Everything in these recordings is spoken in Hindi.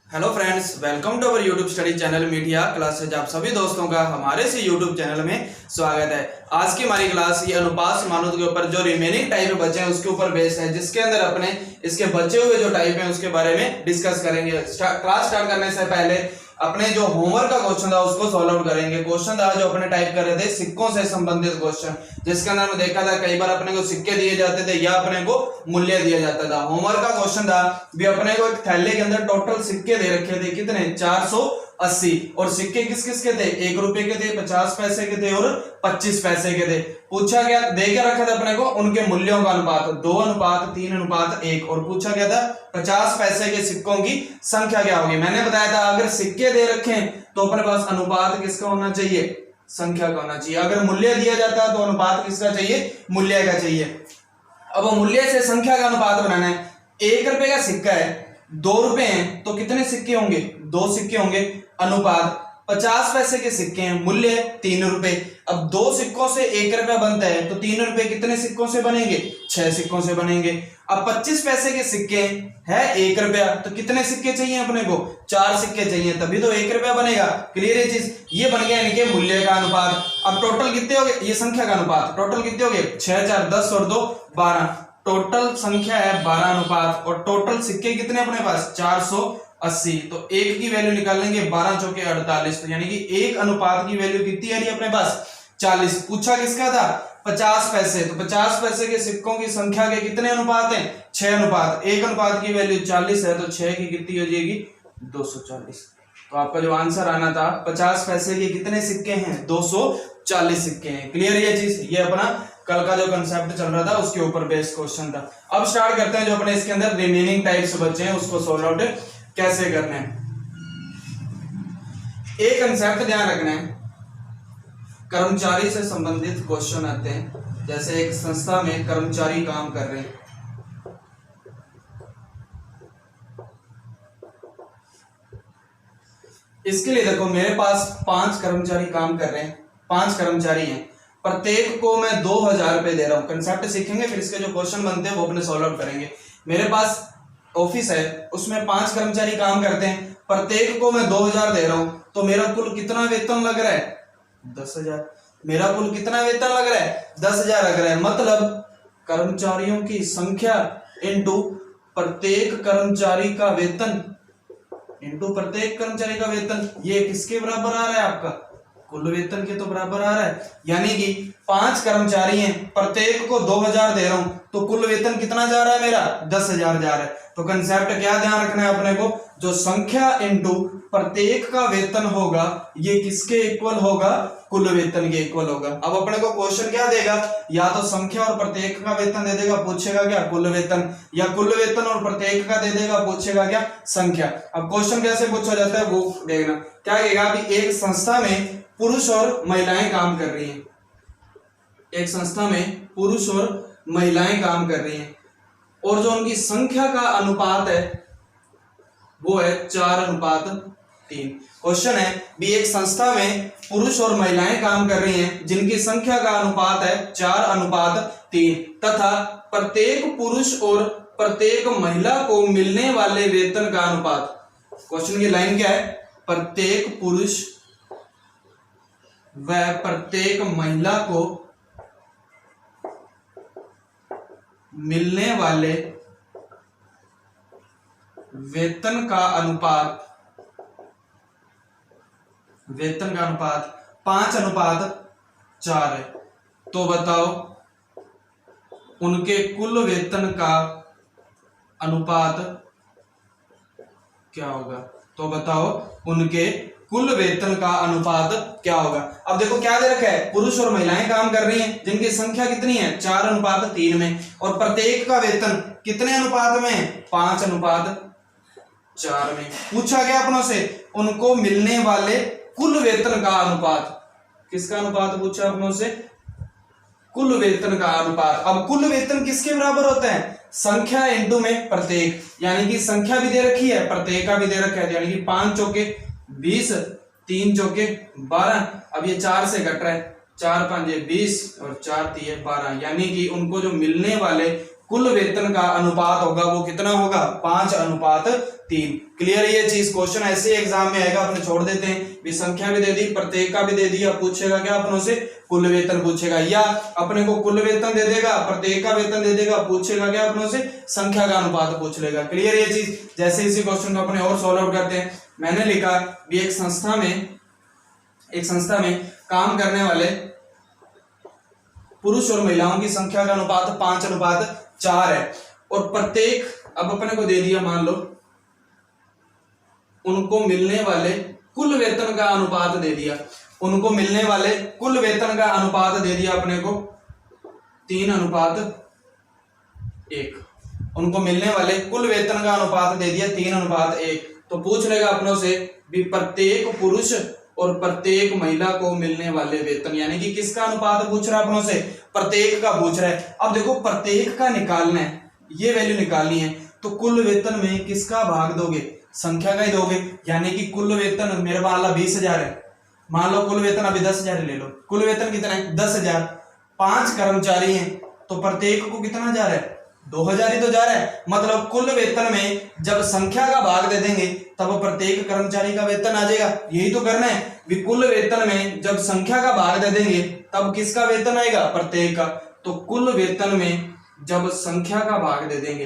Hello friends, welcome to our YouTube study channel media classes. आप सभी दोस्तों का हमारे से यूट्यूब चैनल में स्वागत है। आज की हमारी क्लास ये अनुपात समानुपात के ऊपर जो रिमेनिंग टाइप बचे हैं उसके ऊपर बेस्ड है, जिसके अंदर अपने इसके बचे हुए जो टाइप हैं उसके बारे में डिस्कस करेंगे। क्लास स्टार्ट करने से पहले अपने जो होमवर्क का क्वेश्चन था उसको सॉल्व आउट करेंगे। क्वेश्चन था जो अपने टाइप कर रहे थे सिक्कों से संबंधित क्वेश्चन, जिसके अंदर में देखा था कई बार अपने को सिक्के दिए जाते थे या अपने को मूल्य दिया जाता था। होमवर्क का क्वेश्चन था भी अपने को एक थैले के अंदर टोटल सिक्के दे रखे थे, कितने 480, और सिक्के किस किस के थे, 1 रुपए के थे, 50 पैसे के थे और 25 पैसे के थे। पूछा गया, दे के रखा था अपने को उनके मूल्यों का अनुपात 2:3:1, और पूछा गया था 50 पैसे के सिक्कों की संख्या क्या होगी। मैंने बताया था अगर सिक्के दे रखे हैं तो अपने पास अनुपात किसका होना चाहिए, संख्या का होना चाहिए। अगर मूल्य दिया जाता है तो अनुपात किसका चाहिए, मूल्य का चाहिए। अब मूल्य से संख्या का अनुपात बनाना है। 1 रुपए का सिक्का है, 2 रुपए हैं तो कितने सिक्के होंगे, 2 सिक्के होंगे। अनुपात 50 पैसे के सिक्के हैं, मूल्य 3 रुपए। अब 2 सिक्कों से 1 रुपया बनता है तो 3 रुपए कितने सिक्कों से बनेंगे, 6 सिक्कों से बनेंगे। अब 25 पैसे के सिक्के है 1 रुपया, तो कितने सिक्के चाहिए अपने को, 4 सिक्के चाहिए, तभी तो 1 रुपया बनेगा। क्लियर है चीज, ये बन गया इनके मूल्य का अनुपात। अब टोटल कितने हो गए, ये संख्या का अनुपात, टोटल कितने हो गए, 6 4 10 और 2 12, टोटल संख्या है 12 अनुपात। और टोटल सिक्के कितने अपने पास 480, तो 1 की वैल्यू निकालेंगे 12 चौके 48, तो यानी कि 1 अनुपात की वैल्यू कितनी आ रही है अपने पास 40। पूछा किसका था, 50 पैसे, तो 50 पैसे के सिक्कों की संख्या के कितने अनुपात हैं, 6 अनुपात। 1 अनुपात की वैल्यू 40 है तो 6 की कितनी हो जाएगी 240। तो आपका जो आंसर आना था 50 पैसे के कितने सिक्के हैं, 240 सिक्के हैं। क्लियर ये चीज, ये अपना कल का जो कंसेप्ट चल रहा था उसके ऊपर बेस्ड क्वेश्चन था। अब स्टार्ट करते हैं जो अपने इसके अंदर रिमेनिंग टाइप्स बचे हैं उसको सॉल्व आउट कैसे करने हैं। एक कंसेप्ट ध्यान रखना है, कर्मचारी से संबंधित क्वेश्चन आते हैं। जैसे एक संस्था में कर्मचारी काम कर रहे हैं, इसके लिए देखो मेरे पास 5 कर्मचारी काम कर रहे हैं, 5 कर्मचारी हैं, प्रत्येक को मैं 2000 रुपए दे रहा हूं। कंसेप्ट सीखेंगे फिर इसके जो क्वेश्चन बनते हैं वो अपने सॉल्व आउट करेंगे। मेरे पास ऑफिस है, उसमें 5 कर्मचारी काम करते हैं, प्रत्येक को मैं 2000 दे रहा हूं, तो मेरा कुल कितना वेतन लग रहा है 10,000। मेरा कुल कितना वेतन लग रहा है 10,000 लग रहा है। मतलब कर्मचारियों की संख्या इनटू प्रत्येक कर्मचारी का वेतन इनटू प्रत्येक कर्मचारी का वेतन, ये किसके बराबर आ रहा है, आपका कुल वेतन के तो बराबर आ रहा है। यानी कि 5 कर्मचारी हैं, प्रत्येक को 2000 दे रहा हूं, तो कुल वेतन कितना जा रहा है मेरा 10,000 जा रहा है। तो कंसेप्ट क्या ध्यान रखना है अपने को, जो संख्या इनटू प्रत्येक का वेतन होगा ये किसके इक्वल होगा, कुल वेतन के इक्वल होगा। अब अपने को क्वेश्चन क्या देगा, या तो संख्या और प्रत्येक का वेतन दे देगा, पूछेगा क्या कुल वेतन, या कुल वेतन और प्रत्येक का दे देगा, पूछेगा क्या संख्या। अब क्वेश्चन कैसे पूछा जाता है वो देखना। क्या कहेगा, अभी एक संस्था में पुरुष और महिलाएं काम कर रही हैं, एक संस्था में पुरुष और महिलाएं काम कर रही हैं, और जो उनकी संख्या का अनुपात है वो है 4:3। क्वेश्चन है भी एक संस्था में पुरुष और महिलाएं काम कर रही हैं जिनकी संख्या का अनुपात है 4:3, तथा प्रत्येक पुरुष और प्रत्येक महिला को मिलने वाले वेतन का अनुपात। क्वेश्चन की लाइन क्या है, प्रत्येक पुरुष व प्रत्येक महिला को मिलने वाले वेतन का अनुपात, वेतन का अनुपात 5:4 है। तो बताओ उनके कुल वेतन का अनुपात क्या होगा, तो बताओ उनके कुल वेतन का अनुपात क्या होगा। अब देखो क्या दे रखा है, पुरुष और महिलाएं काम कर रही हैं जिनकी संख्या कितनी है 4:3 में, और प्रत्येक का वेतन कितने अनुपात में है 5:4 में। पूछा गया अपनों से उनको मिलने वाले कुल वेतन का अनुपात, किसका अनुपात पूछा अपनों से, कुल वेतन का अनुपात। अब कुल वेतन किसके बराबर होता है, संख्या इनटू में प्रत्येक, यानी कि संख्या भी दे रखी है प्रत्येक का भी दे रखा है, यानी कि 5 चौके 20, 3 चौके 12, अब ये 4 से घट रहा है, 4 5 20 और 4 3 12, यानी कि उनको जो मिलने वाले कुल वेतन का अनुपात होगा वो कितना होगा 5:3। क्लियर ये चीज। क्वेश्चन ऐसे एग्जाम में आएगा, अपने छोड़ देते हैं भी संख्या भी दे दी, प्रत्येक का भी दे दिया, पूछेगा क्या अपनों से कुल वेतन पूछेगा, या अपने को कुल वेतन दे देगा, प्रत्येक का वेतन दे देगा, पूछेगा क्या अपनों से संख्या का अनुपात पूछ लेगा। क्लियर ये चीज। जैसे इसी क्वेश्चन को अपने और सॉल्व आउट करते हैं। मैंने लिखा भी एक संस्था में काम करने वाले पुरुष और महिलाओं की संख्या का अनुपात 5:4 है, और प्रत्येक, अब अपने को दे दिया मान लो उनको मिलने वाले कुल वेतन का अनुपात दे दिया, उनको मिलने वाले कुल वेतन का अनुपात दे दिया अपने को 3:1। उनको मिलने वाले कुल वेतन का अनुपात दे दिया 3:1। तो पूछ लेगा अपनों से भी प्रत्येक पुरुष और प्रत्येक महिला को मिलने वाले वेतन, यानी कि किसका अनुपात पूछ रहा है अपनों से, प्रत्येक का पूछ रहा है। अब देखो प्रत्येक का निकालना है, ये वैल्यू निकालनी है, तो कुल वेतन में किसका भाग दोगे, संख्या का ही दोगे। यानी कि कुल वेतन मेरे मान लो 20,000 है, मान लो कुल वेतन अभी 10,000 ले लो, कुल वेतन कितना है 10,000, 5 कर्मचारी हैं तो प्रत्येक को कितना जा रहा है 2,000 ही तो जा रहा है। मतलब कुल वेतन में जब संख्या का भाग दे देंगे तब प्रत्येक कर्मचारी का वेतन आ जाएगा। यही तो करना है भी कुल वेतन में जब संख्या का भाग दे देंगे तब किसका वेतन आएगा, प्रत्येक का। तो कुल वेतन में जब संख्या का भाग दे देंगे,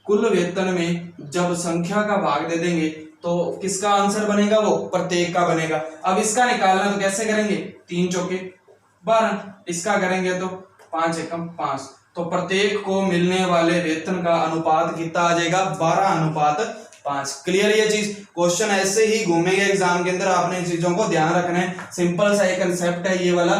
कुल वेतन में जब संख्या का भाग दे देंगे तो किसका आंसर बनेगा, वो प्रत्येक का बनेगा। अब इसका निकालना तो कैसे करेंगे, 3 चौके 12, इसका करेंगे तो 5 एकम 5, तो प्रत्येक को मिलने वाले वेतन का अनुपात कितना आ जाएगा 12:5। क्लियर ये चीज। क्वेश्चन ऐसे ही घूमेंगे एग्जाम के अंदर, आपने इन चीजों को ध्यान रखना है। सिंपल सा एक कंसेप्ट है ये वाला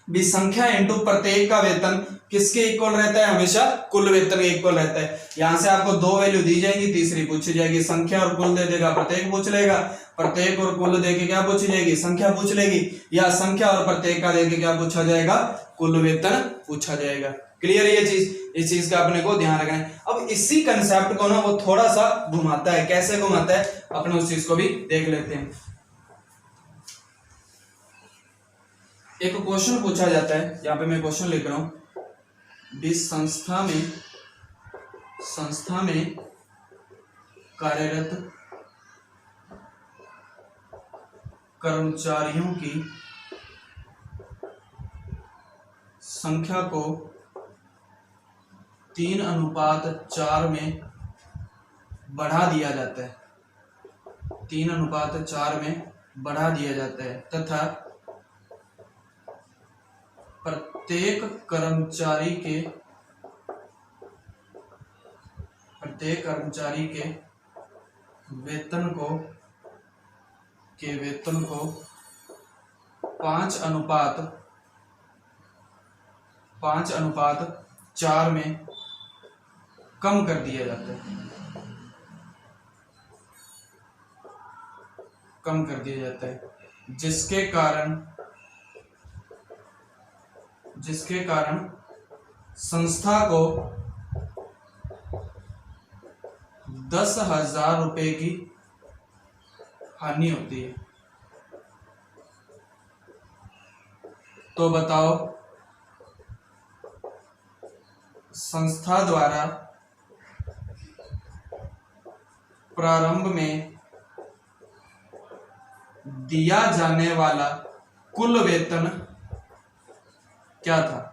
भी, संख्या इंटू प्रत्येक का वेतन किसके इक्वल रहता है, हमेशा कुल वेतन के इक्वल रहता है। यहां से आपको 2 वैल्यू दी जाएंगी, तीसरी पूछी जाएगी, संख्या और कुल दे देगा, प्रत्येक पूछ लेगा, प्रत्येक और कुल देके क्या पूछी जाएगी, संख्या पूछ लेगी, या संख्या और प्रत्येक का देके क्या पूछा जाएगा, कुल वेतन पूछा जाएगा। क्लियर ये चीज, इस चीज का अपने को ध्यान रखना है। अब इसी कंसेप्ट को ना वो थोड़ा सा घुमाता है, कैसे घुमाता है अपने उस चीज को भी देख लेते हैं। एक क्वेश्चन पूछा जाता है, यहाँ पे मैं क्वेश्चन लिख रहा हूं भी संस्था में कार्यरत कर्मचारियों की संख्या को 3:4 में बढ़ा दिया जाता है, 3:4 में बढ़ा दिया जाता है, तथा प्रत्येक कर्मचारी के वेतन को 5:4 में कम कर दिया जाता है, जिसके कारण संस्था को 10,000 रुपए की हानि होती है। तो बताओ संस्था द्वारा प्रारंभ में दिया जाने वाला कुल वेतन क्या था।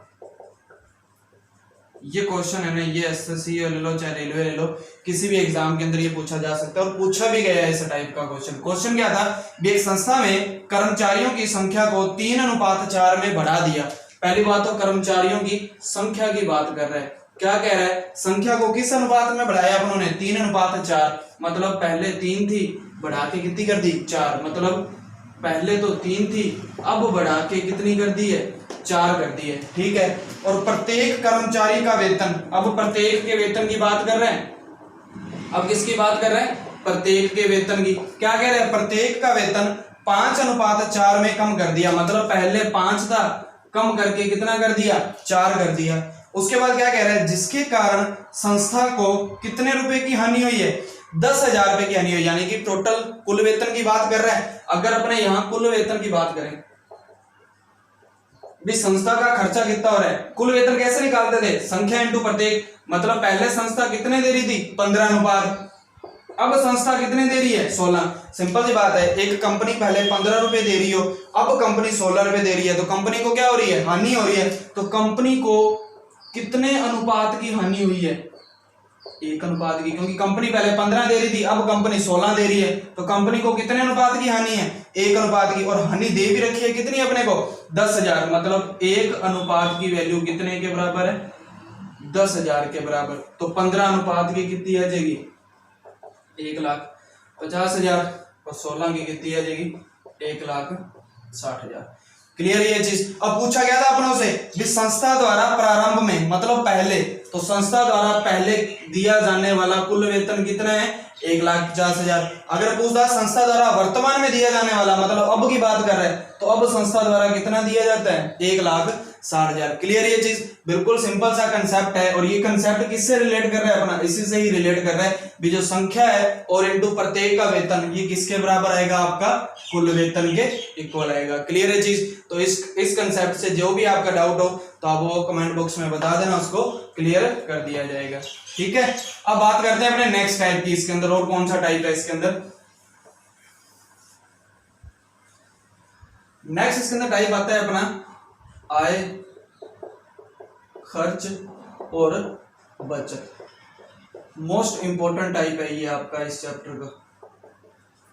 ये क्वेश्चन है ना, ये एसएससी ले लो चाहे रेलवे ले लो, किसी भी एग्जाम के अंदर ये पूछा जा सकता है और पूछा भी गया है इस टाइप का क्वेश्चन। क्वेश्चन क्या था, एक संस्था में कर्मचारियों की संख्या को 3:4 में बढ़ा दिया। पहली बात तो कर्मचारियों की संख्या की बात कर रहा है, क्या कह रहा है, संख्या को किस अनुपात में बढ़ाया उन्होंने 3:4, मतलब पहले 3 थी बढ़ा के कितनी कर दी 4, मतलब पहले तो 3 थी अब बढ़ा के कितनी कर दी है 4 कर दी है। ठीक है, और प्रत्येक कर्मचारी का वेतन, अब प्रत्येक के वेतन की बात कर रहे हैं, अब किसकी बात कर रहे हैं, प्रत्येक के वेतन की। क्या कह रहे हैं, प्रत्येक का वेतन 5:4 में कम कर दिया, मतलब पहले 5 था कम करके कितना कर दिया 4 कर दिया। उसके बाद क्या कह रहा है, जिसके कारण संस्था को कितने रुपए की हानि हुई है 10,000 रुपए की हानि हुई, यानी कि टोटल कुल वेतन की बात कर रहा है। अगर अपने यहाँ कुल वेतन की बात करें भी संस्था का खर्चा कितना हो रहा है। कुल वेतन कैसे निकालते थे, संख्या इंटू प्रत्येक, मतलब पहले संस्था कितने दे रही थी 15 अनुपात, अब संस्था कितने दे रही है 16। सिंपल सी बात है, एक कंपनी पहले 15 रुपए दे रही हो, अब कंपनी 16 रुपए दे रही है, तो कंपनी को क्या हो रही है, हानि हो रही है। तो कंपनी को कितने अनुपात की हानि हुई है, 1 अनुपात की, क्योंकि कंपनी पहले 15 दे रही थी, अब कंपनी 16 दे रही है, तो कंपनी को कितने अनुपात की हानि है, 1 अनुपात की। और हानि दे भी रखी है कितनी अपने को 10,000, मतलब 1 अनुपात की वैल्यू कितने के बराबर है, 10,000 के बराबर। तो 15 अनुपात की कितनी आ जाएगी, 1,50,000, और 16 की कितनी आ जाएगी, 1,60,000। क्लियर ये चीज। अब पूछा गया था अपनों से भी संस्था द्वारा प्रारंभ में, मतलब पहले, तो संस्था द्वारा पहले दिया जाने वाला कुल वेतन कितना है, 1,50,000। अगर पूछता संस्था द्वारा वर्तमान में दिया जाने वाला, मतलब अब की बात कर रहे हैं, तो अब संस्था द्वारा कितना दिया जाता है, 1,60,000। क्लियर ये चीज, बिल्कुल सिंपल सा कंसेप्ट है। और ये कंसेप्ट किससे रिलेट कर रहा है अपना, इसी से ही रिलेट कर रहा है भी जो संख्या है और इनटू प्रत्येक का वेतन, ये किसके बराबर आएगा, आपका कुल वेतन के इक्वल आएगा। क्लियर है चीज। तो इस कंसेप्ट से जो भी आपका डाउट हो तो आप वो कमेंट बॉक्स में बता देना, उसको क्लियर कर दिया जाएगा। ठीक है, अब बात करते हैं अपने नेक्स्ट टाइप की। इसके अंदर और कौन सा टाइप है, इसके अंदर नेक्स्ट इसके अंदर टाइप आता है अपना आय, खर्च और बचत। मोस्ट इंपॉर्टेंट टाइप है ये आपका इस चैप्टर का,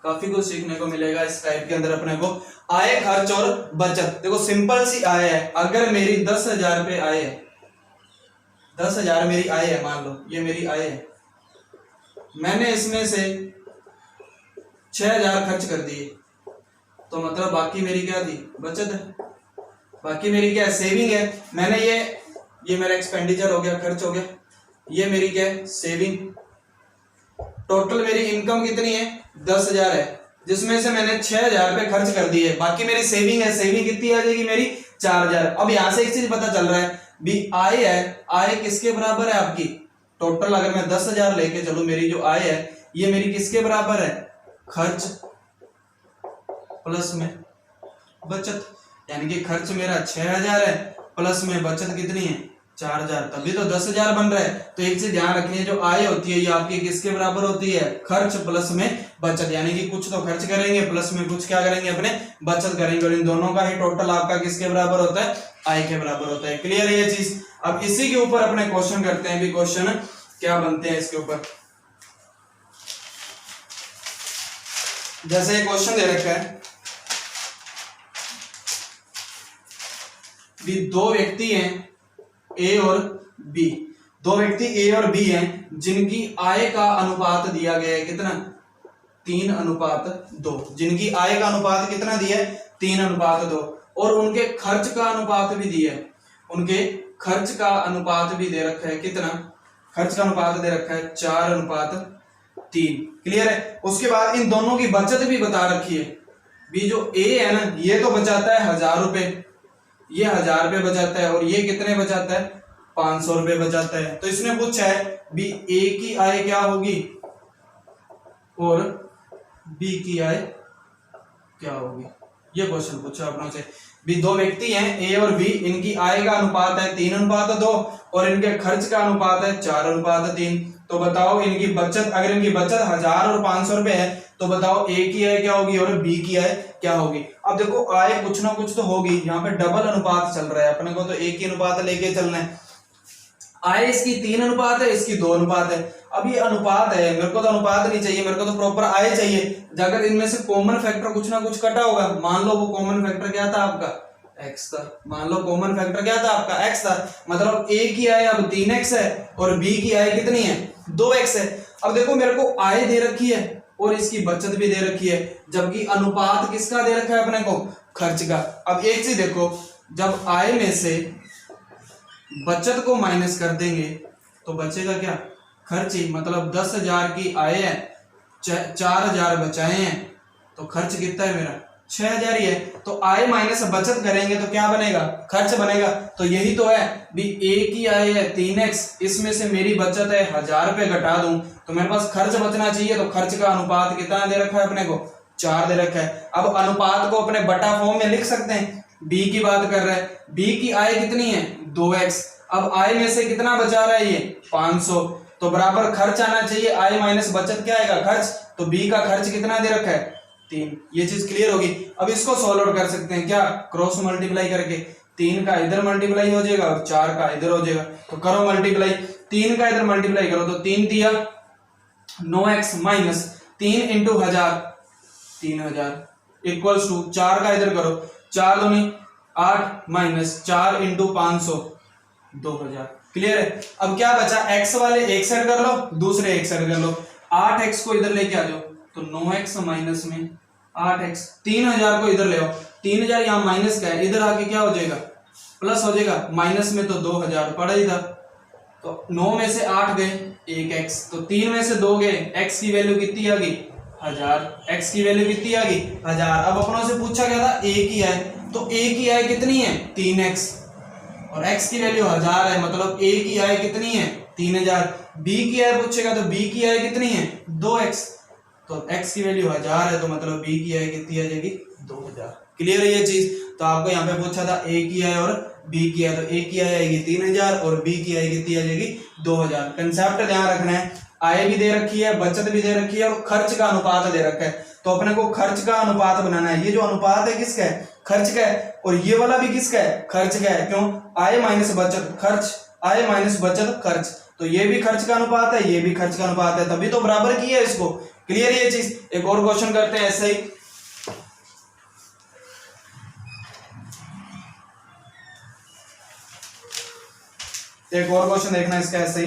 काफी कुछ सीखने को मिलेगा इस टाइप के अंदर अपने को। आय, खर्च और बचत। देखो सिंपल सी आय है, अगर मेरी 10,000 रुपये आय है, 10,000 मेरी आय है, मान लो ये मेरी आय है, मैंने इसमें से 6,000 खर्च कर दिए, तो मतलब बाकी मेरी क्या थी, बचत है, बाकी मेरी क्या है, सेविंग है। मैंने ये मेरा एक्सपेंडिचर हो गया, खर्च हो गया, ये मेरी क्या है, सेविंग। टोटल मेरी इनकम कितनी है, 10,000 है, जिसमें से मैंने 6,000 रुपये खर्च कर दिए, बाकी मेरी सेविंग है, सेविंग कितनी आ जाएगी मेरी 4,000। अब यहां से एक चीज पता चल रहा है भी आय है, आय किसके बराबर है आपकी, टोटल अगर मैं 10,000 लेके चलूं, मेरी जो आय है ये मेरी किसके बराबर है, खर्च प्लस में बचत। यानी कि खर्च मेरा 6,000 है, प्लस में बचत कितनी है 4,000, तभी तो 10,000 बन रहा है। तो एक चीज ध्यान रखिए, जो आय होती है ये आपकी किसके बराबर होती है, खर्च प्लस में बचत। यानी कि कुछ तो खर्च करेंगे, प्लस में कुछ क्या करेंगे, अपने बचत करेंगे, और इन दोनों का ही टोटल आपका किसके बराबर होता है, आय के बराबर होता है। क्लियर है ये चीज। अब इसी के ऊपर अपने क्वेश्चन करते हैं, भी क्वेश्चन क्या बनते हैं इसके ऊपर। जैसे क्वेश्चन दे रखा है भी दो व्यक्ति हैं ए और बी, दो व्यक्ति ए और बी हैं जिनकी आय का अनुपात दिया गया है कितना, 3:2। जिनकी आय का अनुपात कितना दिया है, 3:2, और उनके खर्च का अनुपात भी दिया है, उनके खर्च का अनुपात भी दे रखा है कितना, खर्च का अनुपात दे रखा है 4:3। क्लियर है। उसके बाद इन दोनों की बचत भी बता रखी है, भी जो ए है ना ये तो बचाता है 1,000 रुपए, ये 1,000 रुपये बचाता है, और ये कितने बचाता है 500 रुपये बचाता है। तो इसने पूछा है भी ए की आय क्या होगी और बी की आय क्या होगी, ये क्वेश्चन पूछा अपनों से। भी दो व्यक्ति हैं ए और बी, इनकी आय का अनुपात है 3:2 और इनके खर्च का अनुपात है 4:3। तो बताओ इनकी बचत, अगर इनकी बचत 1,000 और 500 रुपए है, तो बताओ ए की आय क्या होगी और बी की आय क्या होगी। अब देखो आय कुछ ना कुछ तो होगी, यहाँ पे डबल अनुपात चल रहा है, अपने को तो एक ही अनुपात लेके चलना है। आय इसकी 3:2 है, इसकी 2:2 है। अब ये अनुपात है, मेरे को तो अनुपात नहीं चाहिए, मेरे को तो प्रॉपर आय चाहिए। अगर इनमें से कॉमन फैक्टर कुछ ना कुछ कटा होगा, मान लो वो कॉमन फैक्टर क्या था आपका, x था, मान लो कॉमन फैक्टर क्या था आपका, x था, मतलब a की आय अब 3x है और b की आय कितनी है 2x है। अब देखो मेरे को आय दे रखी है और इसकी बचत भी दे रखी है, जबकि अनुपात किसका दे रखा है अपने को, खर्च का। अब एक चीज देखो, जब आय में से बचत को माइनस कर देंगे तो बचेगा क्या, खर्च ही। मतलब 10,000 की आय है, 4,000 बचाए हैं, तो खर्च कितना है मेरा 6,000 ही है। तो आय माइनस बचत करेंगे तो क्या बनेगा, खर्च बनेगा। तो यही तो है भी ए की आय है 3x, इसमें से मेरी बचत है 1,000 रुपए घटा दूं तो मेरे पास खर्च बचना चाहिए। तो खर्च का अनुपात कितना दे रखा है अपने को, 4 दे रखा है। अब अनुपात को अपने बटा फॉर्म में लिख सकते हैं, बी की बात कर रहा है, बी की आय कितनी है 2x। अब आय में से कितना बचा रहा है ये 500, तो बराबर खर्च आना चाहिए, आय माइनस बचत क्या आएगा खर्च, तो बी का खर्च कितना दे रखा है 3। ये चीज क्लियर होगी। अब इसको सॉल्व आउट कर सकते हैं क्या, क्रॉस मल्टीप्लाई करके, 3 का इधर मल्टीप्लाई हो जाएगा और 4 का इधर हो जाएगा, तो करो मल्टीप्लाई, 3 का इधर मल्टीप्लाई करो तो 3 दिया 9x minus 3 into 1000 3000 equals to 4 का इधर करो, 4 दूनी 8 माइनस 4 इंटू 500 2000। क्लियर है। अब क्या बचा, x वाले एक साइड कर लो, दूसरे एक साइड कर लो, 8x को इधर लेके आ जाओ तो 9x माइनस में 8x, 3000 को इधर ले आओ, 3000 यहाँ माइनस का है, इधर आके क्या हो जाएगा प्लस हो जाएगा, माइनस में तो 2000 पड़ा ही था, तो 9 में से 8 गए 1x, तो 3 में से 2 गए, x की वैल्यू कितनी आ गई 1000, x की वैल्यू कितनी आ गई 1000। अब अपनों से पूछा गया था a की आय, तो a की आय कितनी है 3x और x की वैल्यू 1000 है, मतलब a की आय कितनी है 3000। b की आय पूछेगा तो b की आय कितनी है 2x, तो x की वैल्यू 1000 है, तो मतलब b की आय कितनी आ जाएगी 2000। क्लियर है ये चीज। तो आपको यहाँ पे पूछा था a की आय और b की आय, तो a की आय आएगी 3000 और b की आय कितनी आ जाएगी 2000। कंसेप्ट ध्यान रखना है, आय भी दे रखी है, बचत भी दे रखी है और खर्च का अनुपात दे रखा है, तो अपने को खर्च का अनुपात बनाना है। ये जो अनुपात है किसका है खर्च का है, और ये वाला भी किसका है खर्च का है। क्यों, आय माइनस बचत खर्च, आय माइनस बचत खर्च, तो ये भी खर्च का अनुपात है, ये भी खर्च का अनुपात है, तभी तो बराबर की है इसको। क्लियर ये चीज। एक और क्वेश्चन करते हैं ऐसे ही, एक और क्वेश्चन देखना इसका ऐसे ही।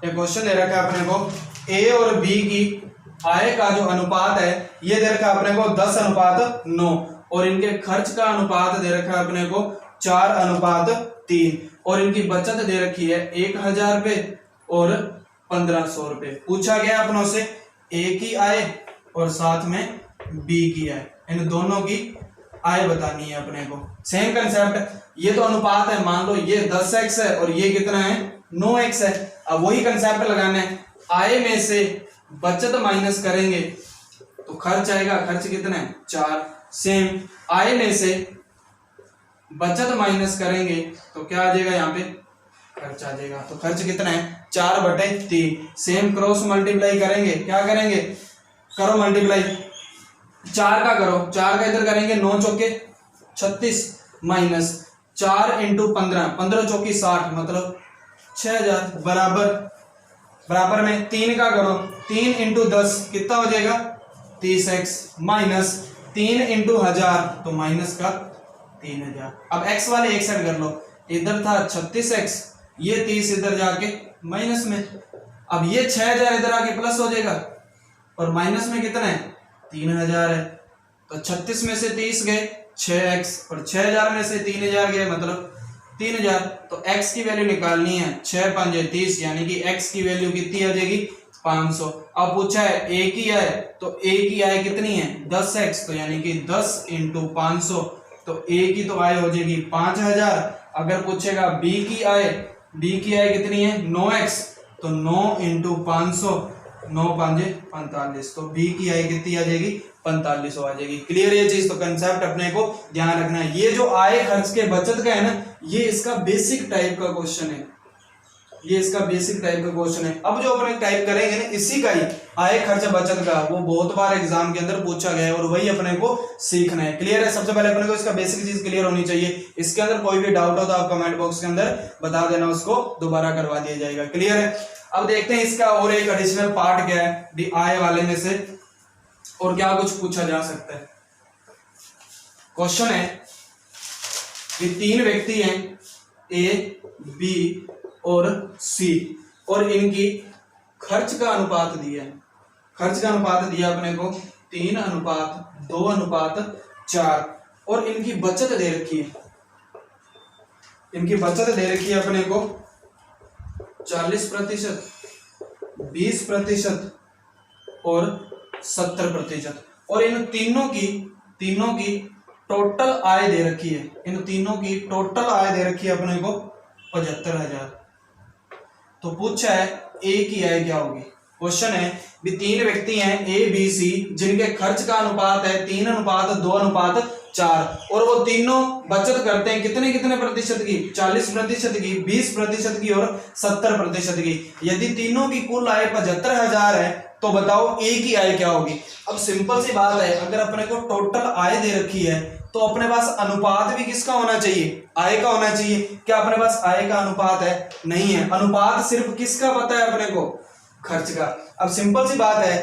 एक क्वेश्चन दे रखा है अपने को ए और बी की आय का जो अनुपात है ये दे रखा है अपने को 10:9 और इनके खर्च का अनुपात दे रखा है अपने को 4:3 और इनकी बचत दे रखी है 1000 रुपये और 1500 रुपये। पूछा गया अपनों से ए की आय और साथ में बी की आय, इन दोनों की आय बतानी है अपने को। सेम कंसेप्ट, ये तो अनुपात है, मान लो ये 10x है और ये कितना है 9x है। अब वही कंसेप्ट लगाना है, आय में से बचत माइनस करेंगे तो खर्च आएगा, खर्च कितना है 4। सेम आय में से बचत माइनस करेंगे तो क्या आ जाएगा यहाँ पे खर्च आ जाएगा, तो खर्च कितना है 4/3। सेम क्रॉस मल्टीप्लाई करेंगे, क्या करेंगे करो मल्टीप्लाई, 4 का करो, 4 का इधर करेंगे 9 चौके 36 माइनस 4 इंटू 15, 15 चौकी 60 मतलब 6000 बराबर में 3 का करो, 3 इंटू 10 कितना हो जाएगा 30x माइनस 3 इंटू 1000 तो माइनस का 3000। अब x वाले एक साइड कर लो, इधर था 36x, ये 30 इधर जाके माइनस में, अब ये 6000 इधर आके प्लस हो जाएगा और माइनस में कितना है 3000 है, तो 36 में से 30 गए 6x और 6000 में से 3000 गए मतलब 3000, तो x की वैल्यू निकालनी है 6 5 30, यानी कि x की वैल्यू कितनी आ जाएगी 500। अब पूछा है a की आय, तो a की आय कितनी है 10x, तो यानी कि 10 इंटू 500, तो a की तो आय हो जाएगी 5000। अगर पूछेगा b की आय कितनी है 9x, तो 9 इंटू 500 9 5 45, तो b की आय कितनी आ जाएगी 4500 आ जाएगी। क्लियर ये चीज। तो कंसेप्ट अपने को ध्यान रखना है, ये जो आय खर्च के बचत का है ना, ये इसका बेसिक टाइप का क्वेश्चन है, ये इसका बेसिक टाइप का क्वेश्चन है। अब जो अपने टाइप करेंगे ना इसी का ही आय खर्च बचत का, वो बहुत बार एग्जाम के अंदर पूछा गया है और वही अपने को सीखना है। क्लियर है। सबसे पहले अपने को इसका बेसिक चीज क्लियर होनी चाहिए, इसके अंदर कोई भी डाउट हो तो आप कमेंट बॉक्स के अंदर बता देना, उसको दोबारा करवा दिया जाएगा। क्लियर है। अब देखते हैं इसका और एक एडिशनल पार्ट क्या है आय वाले में से और क्या कुछ पूछा जा सकता है। क्वेश्चन है कि 3 व्यक्ति हैं ए बी और सी और इनकी खर्च का अनुपात दिया है, खर्च का अनुपात दिया अपने को 3:2:4 और इनकी बचत दे रखी है, इनकी बचत दे रखी है अपने को 40%, 20% और 70%, और इन तीनों की टोटल आय दे रखी है, इन तीनों की टोटल आय दे रखी है अपने को 75,000। तो पूछा है ए की आय क्या होगी। क्वेश्चन है भी 3 व्यक्ति हैं ए बी सी जिनके खर्च का अनुपात है 3:2:4 4, और वो तीनों बचत करते हैं कितने कितने प्रतिशत की, 40% की, 20% की और 70% की। यदि तीनों की कुल आय 75,000 है तो बताओ ए की आय क्या होगी। अब सिंपल सी बात है, अगर अपने को टोटल आय दे रखी है तो अपने पास अनुपात भी किसका होना चाहिए, आय का होना चाहिए। क्या अपने पास आय का अनुपात है, नहीं है। अनुपात सिर्फ किसका पता है अपने को, खर्च का। अब सिंपल सी बात है,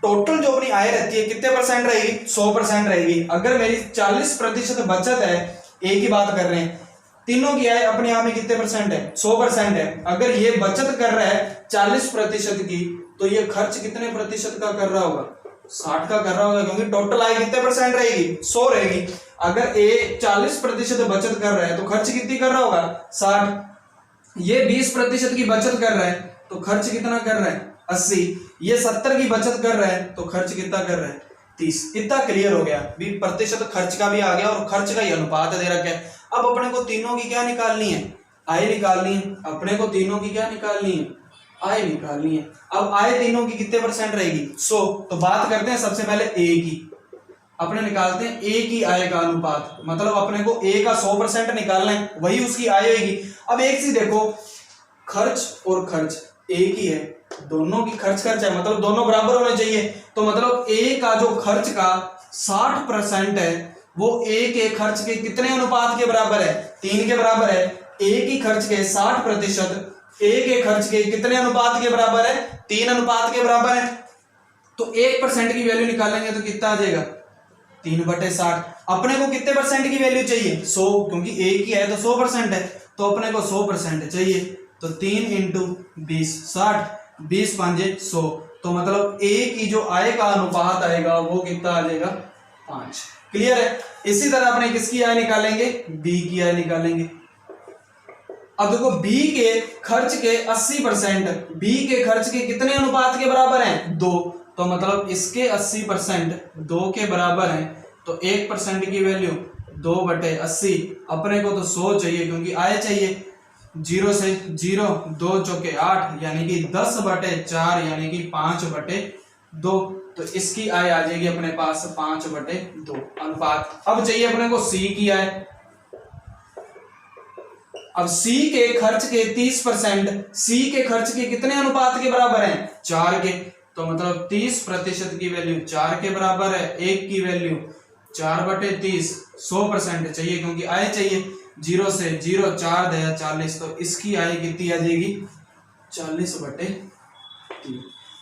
टोटल जो अपनी आय रहती है कितने परसेंट रहेगी, 100% रहेगी। अगर मेरी 40% बचत है, ए की बात कर रहे हैं, तीनों की आय अपने आप में कितने परसेंट है, 100% है। अगर ये बचत कर रहा है 40% की, तो ये खर्च कितने प्रतिशत का कर रहा होगा, 60 का कर रहा होगा, क्योंकि टोटल आय कितने परसेंट रहेगी, 100 रहेगी। अगर ए 40% बचत कर रहा है तो खर्च कितनी कर रहा होगा, 60। ये 20% की बचत कर रहा है तो खर्च कितना कर रहा है, 80। ये 70 की बचत कर रहा है तो खर्च कितना कर रहा है, 30। इतना क्लियर हो गया भी, प्रतिशत खर्च का भी आ गया और खर्च का ही अनुपात दे रखा है। अब अपने को तीनों की क्या निकालनी है, आय निकालनी है। अपने को तीनों की क्या निकालनी है, आय निकालनी है। अब आय तीनों की कितने परसेंट रहेगी, 100। तो बात करते हैं सबसे पहले ए की। अपने निकालते हैं ए की आय का अनुपात, मतलब अपने को ए का 100% निकालना है, वही उसकी आय होगी। अब एक चीज देखो, खर्च और खर्च एक ही है, दोनों की खर्च है, मतलब दोनों बराबर होने चाहिए। तो मतलब ए का जो खर्च का 60% है वो ए के खर्च के कितने अनुपात के बराबर है, 3 के बराबर है। ए की खर्च के 60% ए के खर्च के कितने अनुपात के बराबर है, 3 अनुपात के बराबर है। तो 1% की वैल्यू निकालेंगे तो कितना आ जाएगा, 3/60। अपने को कितने परसेंट की वैल्यू चाहिए, 100, क्योंकि ए की है तो 100% है, तो अपने को 100% चाहिए। तो 3 × 20 60, 20 5 100। तो मतलब ए की जो आय का अनुपात आएगा वो कितना आ जाएगा, 5। क्लियर है। इसी तरह अपने किसकी आय निकालेंगे, बी की आय निकालेंगे। अब देखो बी के खर्च के 80%, बी के खर्च के कितने अनुपात के बराबर हैं, 2। तो मतलब इसके 80% 2 के बराबर हैं। तो 1% की वैल्यू 2/80। अपने को तो 100 चाहिए क्योंकि आय चाहिए। 0 से 0, 2 चौके 8, यानी कि 10/4, यानी कि 5/2। तो इसकी आय आ जाएगी अपने पास 5/2 अनुपात। अब चाहिए अपने को सी की आय। अब सी के खर्च के 30%, सी के खर्च के कितने अनुपात के बराबर हैं, 4 के। तो मतलब 30% की वैल्यू 4 के बराबर है, 1 की वैल्यू 4/30, 100% चाहिए क्योंकि आय चाहिए। 0 से 0, 4 दया 40। तो इसकी आय कितनी आ जाएगी, 40/3।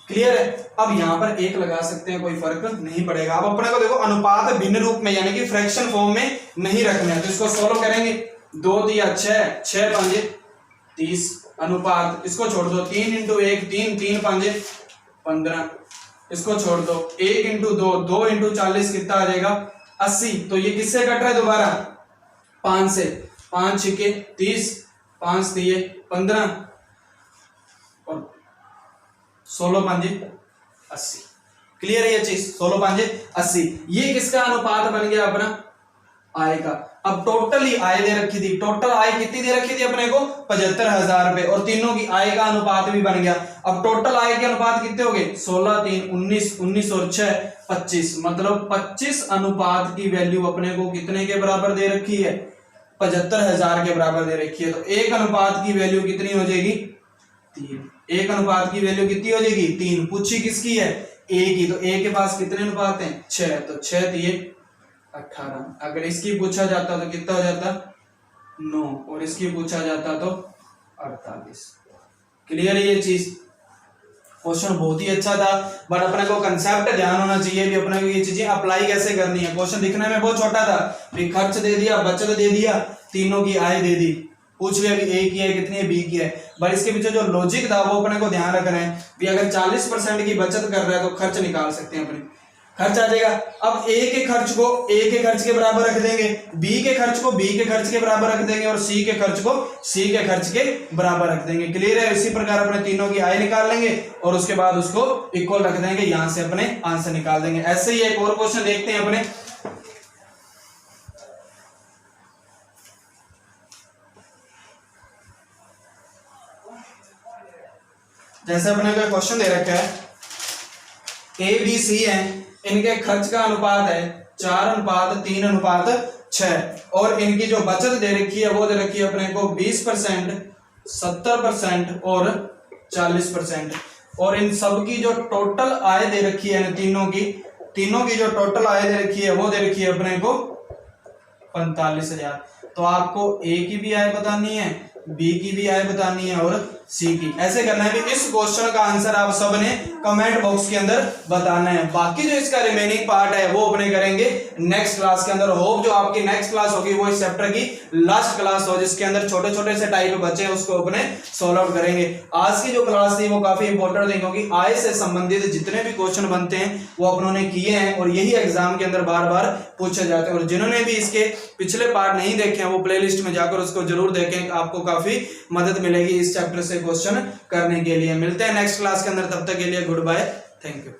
क्लियर है। अब यहाँ पर 1 लगा सकते हैं, कोई फर्क नहीं पड़ेगा। अब अपने को देखो अनुपात भिन्न रूप में यानी कि फ्रैक्शन फॉर्म में नहीं रखना है, तो इसको सोल्व करेंगे। 2 दिया 6, 6 5 30 अनुपात, इसको छोड़ दो। 3 × 1 3, 3 5 15, इसको छोड़ दो। 1 × 2 2 × 40 कितना आ जाएगा, 80। तो ये किससे कट रहा है दोबारा, 5 से। 5 6 30, 5 3 15 और 16 5 80। क्लियर है ये चीज, 16 5 80। ये किसका अनुपात बन गया अपना, आय का। अब टोटल ही आय दे रखी थी, टोटल आय कितनी दे रखी थी अपने को, 75,000 रुपए, और तीनों की आय का अनुपात भी बन गया। अब टोटल आय के अनुपात कितने हो गए, 16 3 19, 19 और 6 25, मतलब 25 अनुपात की वैल्यू अपने को कितने के बराबर दे रखी है, 75,000 के बराबर दे रखी है। तो 1 अनुपात की वैल्यू कितनी हो जाएगी, 3। 1 अनुपात की वैल्यू कितनी हो जाएगी, 3। पूछी किसकी है, ए की। तो ए के पास कितने अनुपात हैं, 6। तो 6 3 18। अगर इसकी पूछा जाता तो कितना हो जाता, 9, और इसकी पूछा जाता तो 48। क्लियर है ये चीज। क्वेश्चन बहुत ही अच्छा था, बट अपने को कंसेप्ट ध्यान होना चाहिए भी अपने को ये चीजें अप्लाई कैसे करनी है। क्वेश्चन दिखने में बहुत छोटा था, भी खर्च दे दिया, बचत दे दिया, तीनों की आय दे दी, पूछ लिया भी ए की है कितनी है, बी की है। बट इसके पीछे जो लॉजिक था वो अपने को ध्यान रखना है भी अगर 40% की बचत कर रहा है तो खर्च निकाल सकते हैं, अपने खर्च आ जाएगा। अब ए के खर्च को ए के खर्च के बराबर रख देंगे, बी के खर्च को बी के खर्च के बराबर रख देंगे, और सी के खर्च को सी के खर्च के बराबर रख देंगे। क्लियर है। इसी प्रकार अपने तीनों की आय निकाल लेंगे और उसके बाद उसको इक्वल रख देंगे, यहां से अपने आंसर निकाल देंगे। ऐसे ही एक और क्वेश्चन देखते हैं अपने। जैसे अपने को क्वेश्चन दे रखा है, ए बी सी है, इनके खर्च का अनुपात है 4:3:6 और इनकी जो बचत दे रखी है वो दे रखी है अपने को 20%, 70% और 40%। और इन सब की जो टोटल आय दे रखी है तीनों की जो टोटल आय दे रखी है वो दे रखी है अपने को 45,000। तो आपको ए की भी आय बतानी है, बी की भी आय बतानी है और सी की। ऐसे करना है कि इस क्वेश्चन का आंसर आप सबने कमेंट बॉक्स के अंदर बताना है। बाकी जो इसका रिमेनिंग पार्ट है वो अपने करेंगे नेक्स्ट क्लास के अंदर। होप जो आपकी नेक्स्ट क्लास होगी वो इस चैप्टर की लास्ट क्लास हो, जिसके अंदर छोटे छोटे से टाइप बचे हैं उसको अपने सॉल्व आउट करेंगे। आज की जो क्लास थी वो काफी इंपॉर्टेंट थी, क्योंकि आय से संबंधित जितने भी क्वेश्चन बनते हैं वो अपनों किए हैं और यही एग्जाम के अंदर बार बार पूछे जाते हैं। और जिन्होंने भी इसके पिछले पार्ट नहीं देखे हैं वो प्लेलिस्ट में जाकर उसको जरूर देखें, आपको काफी मदद मिलेगी इस चैप्टर से क्वेश्चन करने के लिए। मिलते हैं नेक्स्ट क्लास के अंदर, तब तक के लिए गुड बाय, थैंक यू।